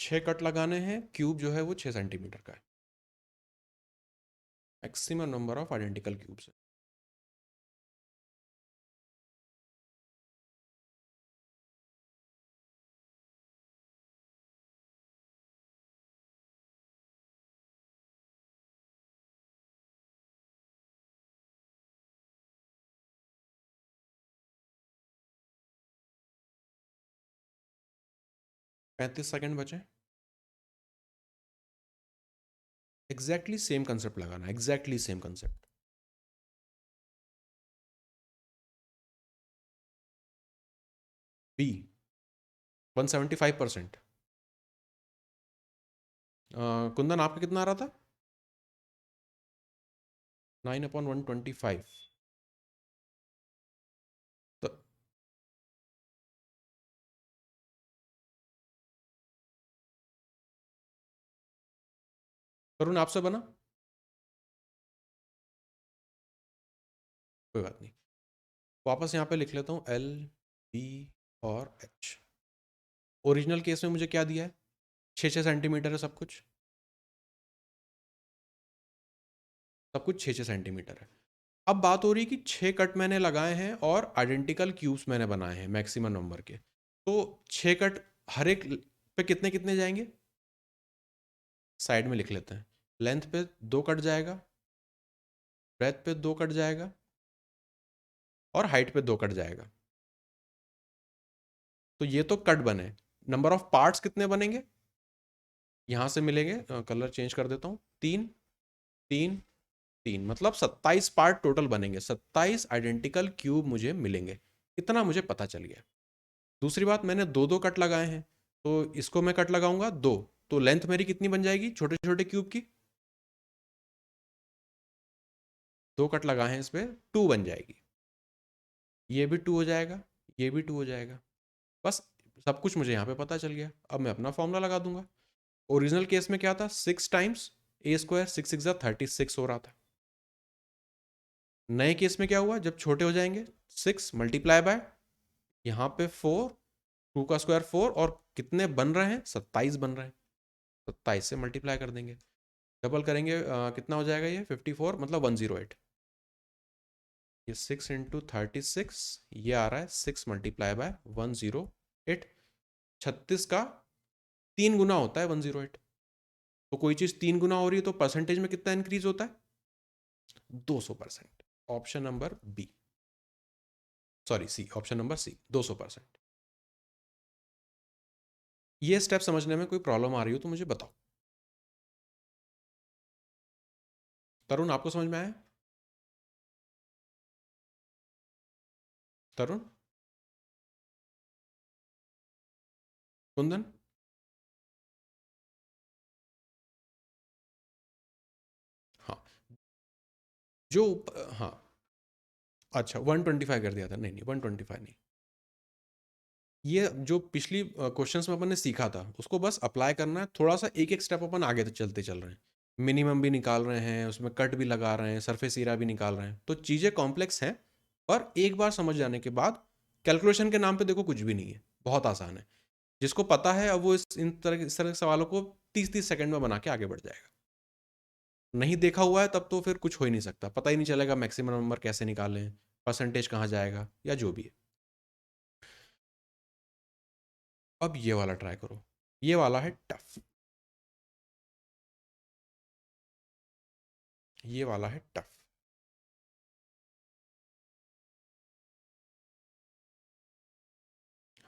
छह कट लगाने हैं, क्यूब जो है वो 6 सेंटीमीटर का है। Maximum number of identical cubes है। पैंतीस सेकंड बचे। एग्जैक्टली सेम कंसेप्ट लगाना, exactly same concept. B 175%। Kundan आपका कितना आ रहा था? 9/125। तो तरुण आपसे बना? कोई बात नहीं, वापस यहाँ पे लिख लेता हूँ एल, बी और एच। ओरिजिनल केस में मुझे क्या दिया है? 6 सेंटीमीटर है सब कुछ, सब कुछ 6 सेंटीमीटर है। अब बात हो रही है कि 6 कट मैंने लगाए हैं और आइडेंटिकल क्यूब्स मैंने बनाए हैं मैक्सिमम नंबर के। तो 6 कट हर एक पे कितने कितने जाएंगे? साइड में लिख लेते हैं। लेंथ पे 2 कट जाएगा, ब्रेथ पे 2 कट जाएगा, और हाइट पे 2 कट जाएगा। तो ये तो कट बने। नंबर ऑफ पार्ट्स कितने बनेंगे? यहाँ से मिलेंगे, कलर चेंज कर देता हूँ, 3 3 3, मतलब 27 पार्ट टोटल बनेंगे, 27 आइडेंटिकल क्यूब मुझे मिलेंगे। इतना मुझे पता चल गया। दूसरी बात, मैंने दो दो कट लगाए हैं, तो इसको मैं कट लगाऊंगा दो, तो लेंथ मेरी कितनी बन जाएगी छोटे छोटे क्यूब की? दो कट लगाए हैं इस पे, 2 बन जाएगी। ये भी 2 हो जाएगा, ये भी 2 हो जाएगा। बस सब कुछ मुझे यहाँ पे पता चल गया। अब मैं अपना फॉर्मूला लगा दूंगा। ओरिजिनल केस में क्या था, 6 टाइम्स ए स्क्वायर, 6 6 36 हो रहा था। नए केस में क्या हुआ, जब छोटे हो जाएंगे, 6 मल्टीप्लाई बाय यहाँ पे 4, 2 का स्क्वायर 4, और कितने बन रहे हैं, 27 बन रहे हैं। 27 से मल्टीप्लाई कर देंगे, डबल करेंगे, कितना हो जाएगा ये, 54, मतलब 108। ये 6 × 36, ये आ रहा है 6 मल्टीप्लाई बाय 108। 36 का 3 गुना होता है 108। तो कोई चीज़ 3 गुना हो रही है तो परसेंटेज में कितना इंक्रीज होता है, 200%। Option number B, sorry C, option number C, 200%। ये स्टेप समझने में कोई प्रॉब्लम आ रही हो तो मुझे बताओ। तरुण, आपको समझ में आया? तरुण, कुंदन? हाँ, जो हाँ, अच्छा 125 कर दिया था, नहीं नहीं 125 नहीं। ये जो पिछली क्वेश्चंस में अपन ने सीखा था उसको बस अप्लाई करना है, थोड़ा सा एक एक स्टेप अपन आगे चलते चल रहे हैं। मिनिमम भी निकाल रहे हैं, उसमें कट भी लगा रहे हैं, सरफेस एरिया भी निकाल रहे हैं, तो चीज़ें कॉम्प्लेक्स हैं। पर एक बार समझ जाने के बाद, कैलकुलेशन के नाम पे देखो कुछ भी नहीं है, बहुत आसान है। जिसको पता है अब वो इस तरह के सवालों को 30-30 सेकंड में बना के आगे बढ़ जाएगा। नहीं देखा हुआ है तब तो फिर कुछ हो ही नहीं सकता, पता ही नहीं चलेगा मैक्सिमम नंबर कैसे निकालें, परसेंटेज कहाँ जाएगा, या जो भी है। अब ये वाला ट्राई करो, ये वाला है टफ, ये वाला है टफ।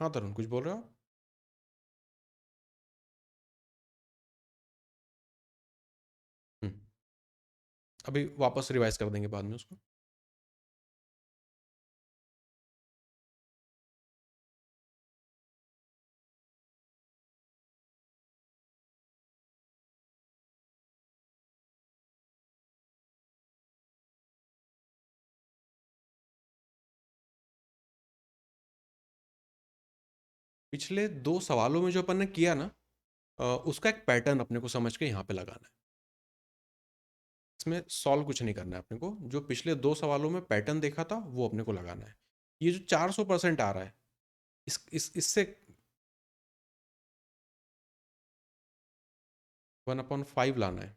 हाँ तरुण, कुछ बोल रहे हो? हम्म, अभी वापस रिवाइज कर देंगे बाद में उसको। पिछले दो सवालों में जो अपन ने किया ना, उसका एक पैटर्न अपने को समझ के यहाँ पे लगाना है। इसमें सॉल्व कुछ नहीं करना है अपने को, जो पिछले दो सवालों में पैटर्न देखा था वो अपने को लगाना है। ये जो 400% आ रहा है, इससे 1/5 लाना है।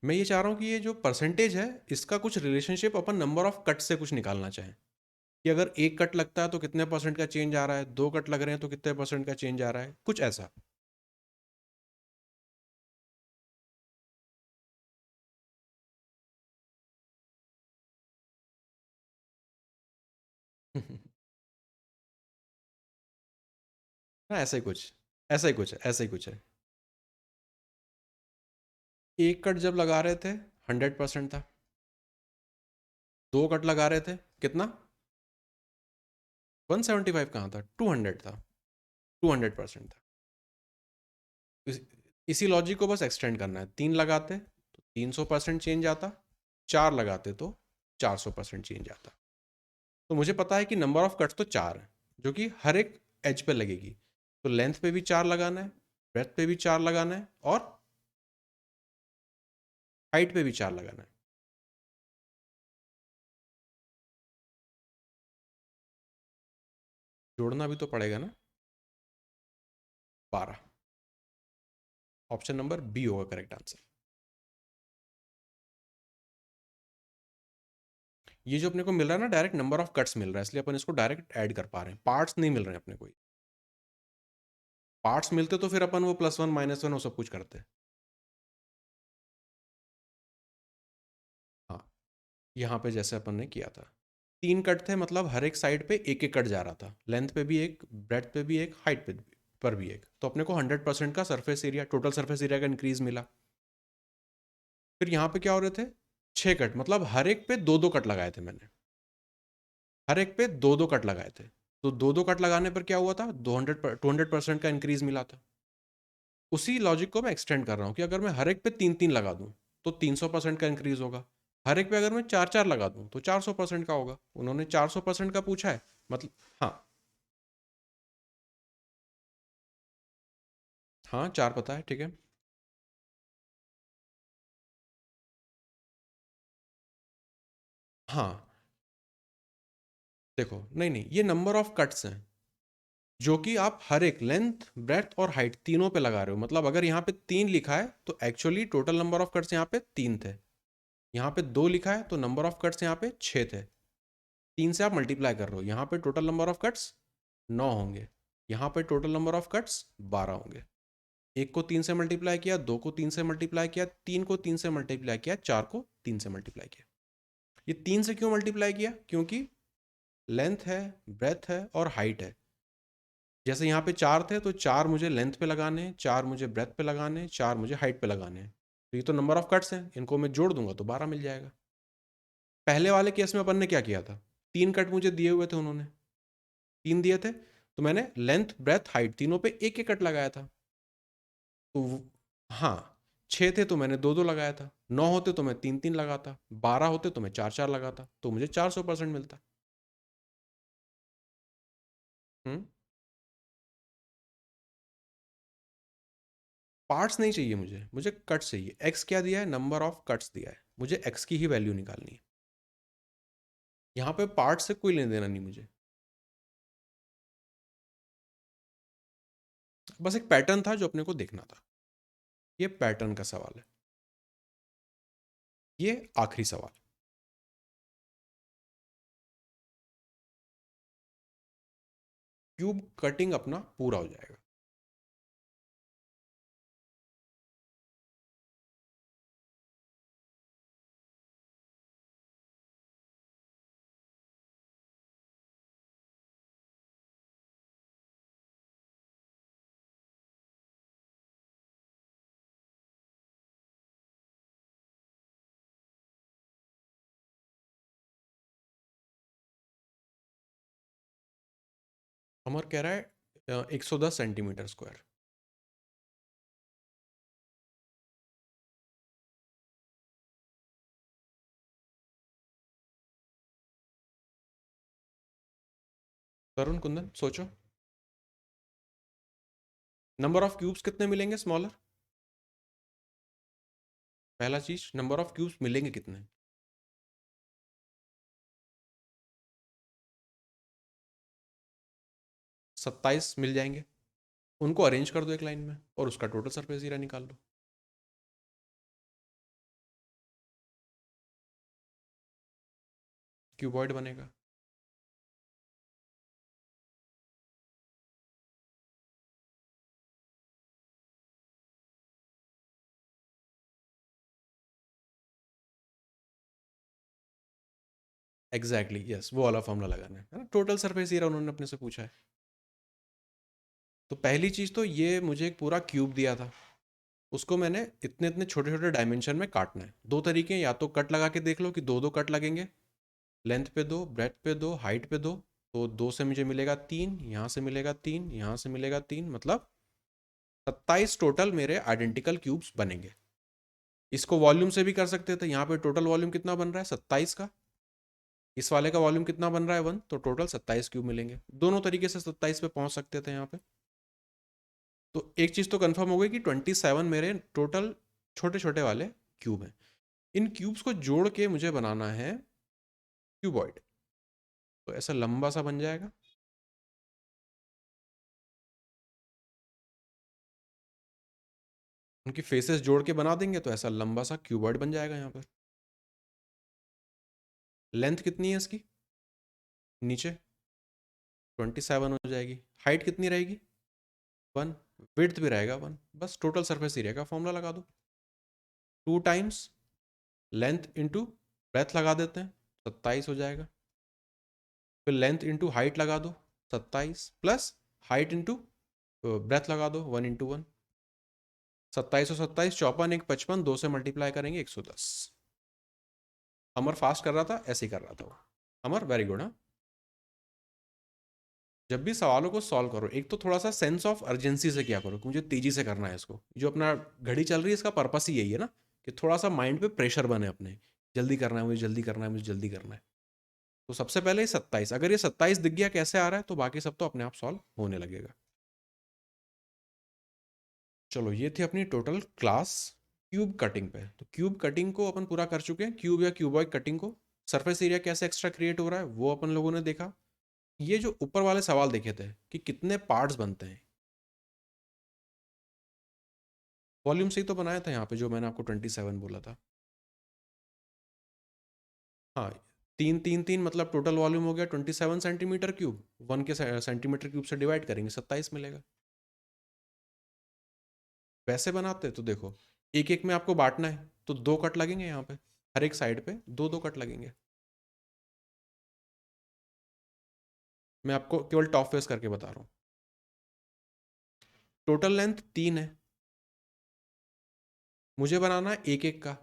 मैं ये चाह रहा हूँ कि ये जो परसेंटेज है, इसका कुछ relationship upon number of cut से कुछ निकालना चाहें, कि अगर एक कट लगता है तो कितने परसेंट का चेंज आ रहा है, दो कट लग रहे हैं तो कितने परसेंट का चेंज आ रहा है, कुछ ऐसा। हाँ, ऐसा ही कुछ, ऐसा ही कुछ है, ऐसा ही कुछ है। एक कट जब लगा रहे थे 100% था, दो कट लगा रहे थे, कितना, 175 कहाँ था, 200 था, 200% था। इस, इसी लॉजिक को बस एक्सटेंड करना है, तीन लगाते तो 300% चेंज आता, चार लगाते तो 400% चेंज आता। तो मुझे पता है कि नंबर ऑफ कट्स तो चार है, जो कि हर एक एज पे लगेगी। तो लेंथ पे भी चार लगाना है, ब्रेथ पे भी चार लगाना है, और हाइट पे भी चार लगाना है। जोड़ना भी तो पड़ेगा ना। 12, ऑप्शन नंबर बी होगा करेक्ट आंसर। ये जो अपने को मिल रहा है ना, डायरेक्ट नंबर ऑफ कट्स मिल रहा है, इसलिए अपन इसको डायरेक्ट ऐड कर पा रहे हैं, पार्ट्स नहीं मिल रहे हैं अपने को। पार्ट्स मिलते तो फिर अपन वो +1 -1 वो सब कुछ करते। हाँ, यहाँ पे जैसे अपन ने किया था। 3 कट थे, मतलब हर एक साइड पे एक एक कट जा रहा था, लेंथ पे भी एक, ब्रेड्थ पे भी एक, हाइट पे पर भी एक, तो अपने को 100% का surface area, total surface area का इंक्रीज मिला। फिर यहाँ पे क्या हो रहे थे, 6 कट, मतलब हर एक पे दो दो कट लगाए थे मैंने, हर एक पे दो दो कट लगाए थे। तो दो दो कट लगाने पर क्या हुआ था, 200% का इंक्रीज मिला था। उसी लॉजिक को मैं एक्सटेंड कर रहा हूँ कि अगर मैं हर एक पे 3 3 लगा दूँ तो 300% का इंक्रीज होगा, हर एक पे अगर मैं 4 4 लगा दूँ तो 400% का होगा। उन्होंने 400% का पूछा है, मतलब हाँ। हाँ, 4 पता है, ठीक है। हाँ, देखो, नहीं नहीं, ये नंबर ऑफ कट्स हैं जो कि आप हर एक लेंथ, ब्रेथ और हाइट तीनों पे लगा रहे हो। मतलब अगर यहाँ पे 3 लिखा है तो actually total number of cuts यहाँ पे 3 थे, यहाँ पे 2 लिखा है तो नंबर ऑफ कट्स यहाँ पे 6 थे। 3 से आप मल्टीप्लाई कर रहे हो, यहाँ पे टोटल नंबर ऑफ कट्स 9 होंगे, यहाँ पे टोटल नंबर ऑफ कट्स 12 होंगे। एक को 3 से मल्टीप्लाई किया, दो को 3 से मल्टीप्लाई किया, तीन को 3 से मल्टीप्लाई किया, चार को 3 से मल्टीप्लाई किया। ये 3 से क्यों मल्टीप्लाई किया, क्योंकि लेंथ है, ब्रेथ है और हाइट है। जैसे यहाँ पे 4 थे तो 4 मुझे लेंथ पे लगाने हैं, 4 मुझे ब्रेथ पे लगाने हैं, 4 मुझे हाइट पे लगाने हैं। तो ये तो नंबर ऑफ कट्स हैं, इनको मैं जोड़ दूंगा तो 12 मिल जाएगा। पहले वाले केस में अपन ने क्या किया था, 3 कट मुझे दिए हुए थे उन्होंने, 3 दिए थे, तो मैंने लेंथ, ब्रेथ, हाइट तीनों पे एक एक कट लगाया था। तो हाँ, 6 थे तो मैंने दो दो लगाया था, 9 होते तो मैं 3 3 लगाता, 12 होते तो मैं 4 4 लगाता, तो मुझे 400% मिलता। हम्म। पार्ट्स नहीं चाहिए मुझे, मुझे कट्स चाहिए। एक्स क्या दिया है, नंबर ऑफ कट्स दिया है, मुझे एक्स की ही वैल्यू निकालनी है। यहाँ पे पार्ट से कोई लेने देना नहीं मुझे, बस एक पैटर्न था जो अपने को देखना था। ये पैटर्न का सवाल है। ये आखिरी सवाल। क्यूब कटिंग अपना पूरा हो जाएगा। अमर कह रहा है 110 सेंटीमीटर स्क्वायर। तरुण कुंदन सोचो, नंबर ऑफ क्यूब्स कितने मिलेंगे स्मॉलर। पहला चीज, नंबर ऑफ क्यूब्स मिलेंगे कितने। 27 मिल जाएंगे, उनको अरेंज कर दो एक लाइन में और उसका टोटल सरफेस एरिया निकाल लो। क्यूबॉइड बनेगा। एग्जैक्टली यस, वो वाला फॉर्मूला लगाना है ना, टोटल सरफेस एरिया उन्होंने अपने से पूछा है। तो पहली चीज तो ये मुझे एक पूरा क्यूब दिया था, उसको मैंने इतने इतने छोटे छोटे डायमेंशन में काटना है। दो तरीके हैं, या तो कट लगा के देख लो कि दो दो कट लगेंगे, लेंथ पे दो, ब्रेथ पे दो, हाइट पे दो। तो दो से मुझे मिलेगा 3, यहाँ से मिलेगा 3, यहाँ से मिलेगा 3, मतलब 27 टोटल मेरे आइडेंटिकल क्यूब्स बनेंगे। इसको वॉल्यूम से भी कर सकते थे, यहाँ पे टोटल वॉल्यूम कितना बन रहा है 27 का, इस वाले का वॉल्यूम कितना बन रहा है 1, तो टोटल 27 क्यूब मिलेंगे। दोनों तरीके से 27 पे पहुंच सकते थे यहाँ पे। तो एक चीज़ तो कंफर्म हो गई कि 27 मेरे टोटल छोटे छोटे वाले क्यूब हैं। इन क्यूब्स को जोड़ के मुझे बनाना है क्यूबॉइड। तो ऐसा लंबा सा बन जाएगा, उनकी फेसेस जोड़ के बना देंगे तो ऐसा लंबा सा क्यूबॉइड बन जाएगा यहाँ पर। लेंथ कितनी है इसकी, नीचे 27 हो जाएगी। हाइट कितनी रहेगी 1, विड्थ भी रहेगा 1। बस टोटल सरफेस एरिया का फॉर्मूला लगा दो, 2 टाइम्स लेंथ इंटू ब्रेथ लगा देते हैं, 27 हो जाएगा। फिर लेंथ इंटू हाइट लगा दो 27 प्लस हाइट इंटू ब्रेथ लगा दो 1 × 1। 27 और 27 54 1 55 2 से मल्टीप्लाई करेंगे 110। अमर फास्ट कर रहा था, ऐसे ही कर रहा था वो। अमर वेरी गुड। हाँ, जब भी सवालों को सॉल्व करो एक तो थोड़ा सा सेंस ऑफ अर्जेंसी से किया करो कि मुझे तेजी से करना है इसको। जो अपना घड़ी चल रही है इसका पर्पस ही यही है ना, कि थोड़ा सा माइंड पे प्रेशर बने अपने, जल्दी करना है मुझे, जल्दी करना है मुझे, जल्दी करना है। तो सबसे पहले 27, अगर ये 27 दिख गया कैसे आ रहा है तो बाकी सब तो अपने आप सॉल्व होने लगेगा। चलो ये थी अपनी टोटल क्लास क्यूब कटिंग पे। तो क्यूब कटिंग को अपन पूरा कर चुके हैं, क्यूब या क्यूबॉइड कटिंग को। सरफेस एरिया कैसे एक्स्ट्रा क्रिएट हो रहा है वो अपन लोगों ने देखा। ये जो ऊपर वाले सवाल देखे थे कि कितने पार्ट्स बनते हैं, वॉल्यूम से ही तो बनाया था यहाँ पे, जो मैंने आपको 27 बोला था। हाँ, 3 3 3 मतलब टोटल वॉल्यूम हो गया 27 सेंटीमीटर क्यूब। 1 के सेंटीमीटर क्यूब से डिवाइड करेंगे 27 मिलेगा। वैसे बनाते तो देखो एक एक में आपको बांटना है तो 2 कट लगेंगे यहाँ पे, हर एक साइड पे 2 2 कट लगेंगे। मैं आपको केवल टॉप फेस करके बता रहा हूँ। टोटल लेंथ 3 है, मुझे बनाना है एक एक का।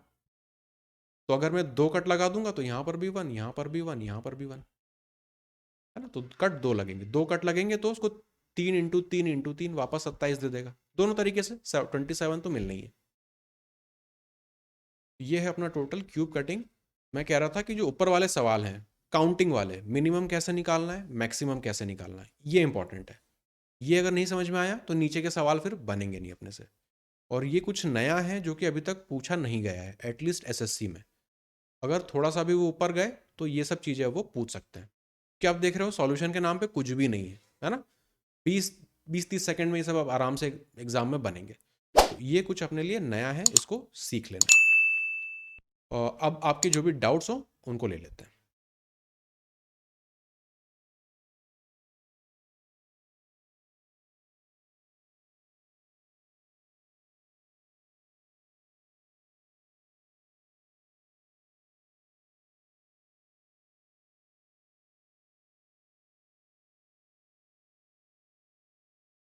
तो अगर मैं 2 कट लगा दूंगा तो यहाँ पर भी 1, यहाँ पर भी 1, यहाँ पर भी 1, है ना। तो कट 2 लगेंगे, 2 कट लगेंगे तो उसको 3 × 3 × 3 वापस 27 दे देगा। दोनों तरीके से 27 तो मिलना ही है। ये है अपना टोटल क्यूब कटिंग। मैं कह रहा था कि जो ऊपर वाले सवाल हैं काउंटिंग वाले, मिनिमम कैसे निकालना है, मैक्सिमम कैसे निकालना है, ये इंपॉर्टेंट है। ये अगर नहीं समझ में आया तो नीचे के सवाल फिर बनेंगे नहीं अपने से। और ये कुछ नया है जो कि अभी तक पूछा नहीं गया है, एटलीस्ट एसएससी में। अगर थोड़ा सा भी वो ऊपर गए तो ये सब चीज़ें वो पूछ सकते हैं। क्या आप देख रहे हो सॉल्यूशन के नाम पे कुछ भी नहीं है ना। 20 20 30 सेकंड में ये सब अब आराम से एग्जाम में बनेंगे। तो ये कुछ अपने लिए नया है, इसको सीख लेना। और अब आपके जो भी डाउट्स हो उनको ले लेते हैं।